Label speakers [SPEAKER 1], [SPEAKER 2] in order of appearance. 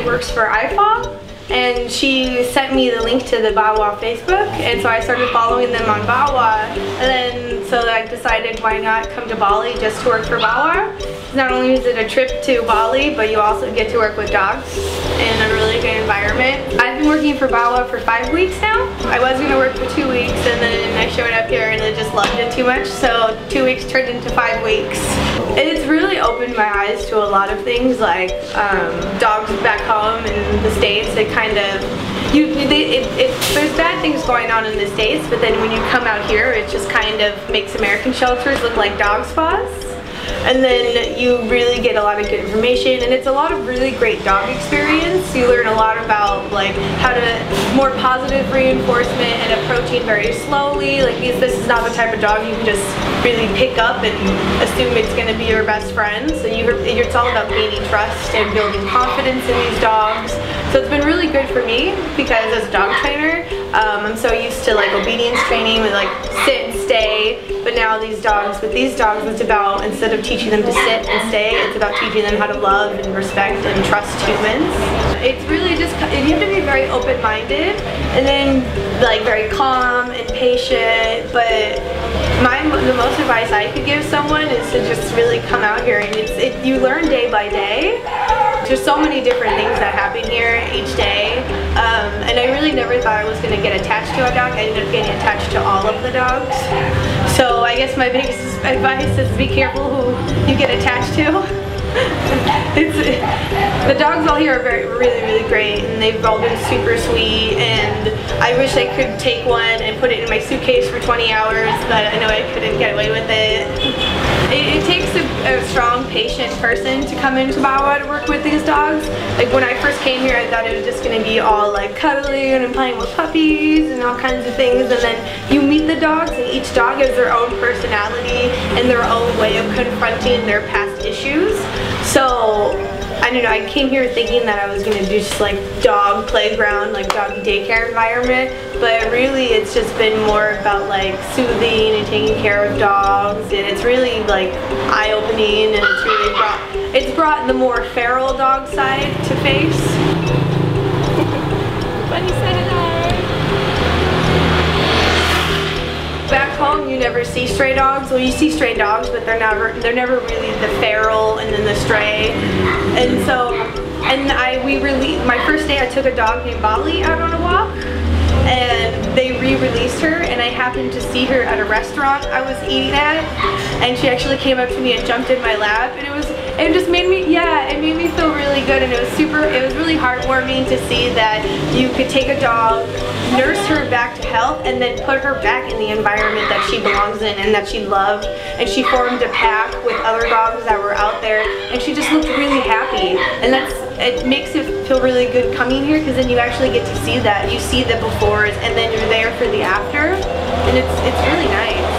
[SPEAKER 1] actually works for IFAW, and she sent me the link to the BAWA Facebook, and so I started following them on BAWA, and then so I decided why not come to Bali just to work for BAWA. Not only is it a trip to Bali, but you also get to work with dogs in a really good environment. I've been working for BAWA for 5 weeks now. I was going to work for 2 weeks, and then I showed up here and I just loved it too much, so 2 weeks turned into 5 weeks. It's really opened my eyes to a lot of things, like dogs back home in the States. It kind of, there's bad things going on in the States, but then when you come out here, it just kind of makes American shelters look like dog spas. And then you really get a lot of good information, and it's a lot of really great dog experience. You learn a lot about like how to more positive reinforcement and approaching very slowly. Like this is not the type of dog you can just really pick up and assume it's going to be your best friend. So it's all about gaining trust and building confidence in these dogs. So it's been really good for me because as a dog trainer, I'm so used to like obedience training with like sit and stay. But now with these dogs, it's about, instead of teaching them to sit and stay, it's about teaching them how to love and respect and trust humans. It's really just, you have to be very open-minded and then like very calm and patient. But the most advice I could give someone is to just really come out here, and you learn day by day. There's so many different things that happen here each day, and I really never thought I was going to get attached to a dog. I ended up getting attached to all of the dogs. So I guess my biggest advice is be careful who you get attached to. The dogs all here are really great, and they've all been super sweet, and I wish I could take one and put it in my suitcase for 20 hours, but I know I couldn't get away with it. It takes a strong, patient person to come into BAWA to work with these dogs. Like when I first came here, I thought it was just going to be all like cuddling and playing with puppies and all kinds of things, and then you meet the dogs, and each dog has their own personality and their own way of confronting their past issues. So I don't know, I came here thinking that I was going to do just like dog playground, like dog daycare environment, but really it's just been more about like soothing and taking care of dogs, and it's really like eye-opening, and it's brought the more feral dog side to face. Bunny said hi. Back home, you never see stray dogs. Well, you see stray dogs, but they're never really the feral and then the stray. And so, my first day, I took a dog named Bali out on a walk, and they re-released her, and I happened to see her at a restaurant I was eating at, and she actually came up to me and jumped in my lap, and it just made me, it made me feel really good, and it was really heartwarming to see that you could take a dog, nurse her back to health, and then put her back in the environment that she belongs in and that she loved, and she formed a pack with other dogs that were out there, and she just looked really happy, and it makes it feel really good coming here, because then you actually get to see that. You see the befores, and then you're there for the after, and it's really nice.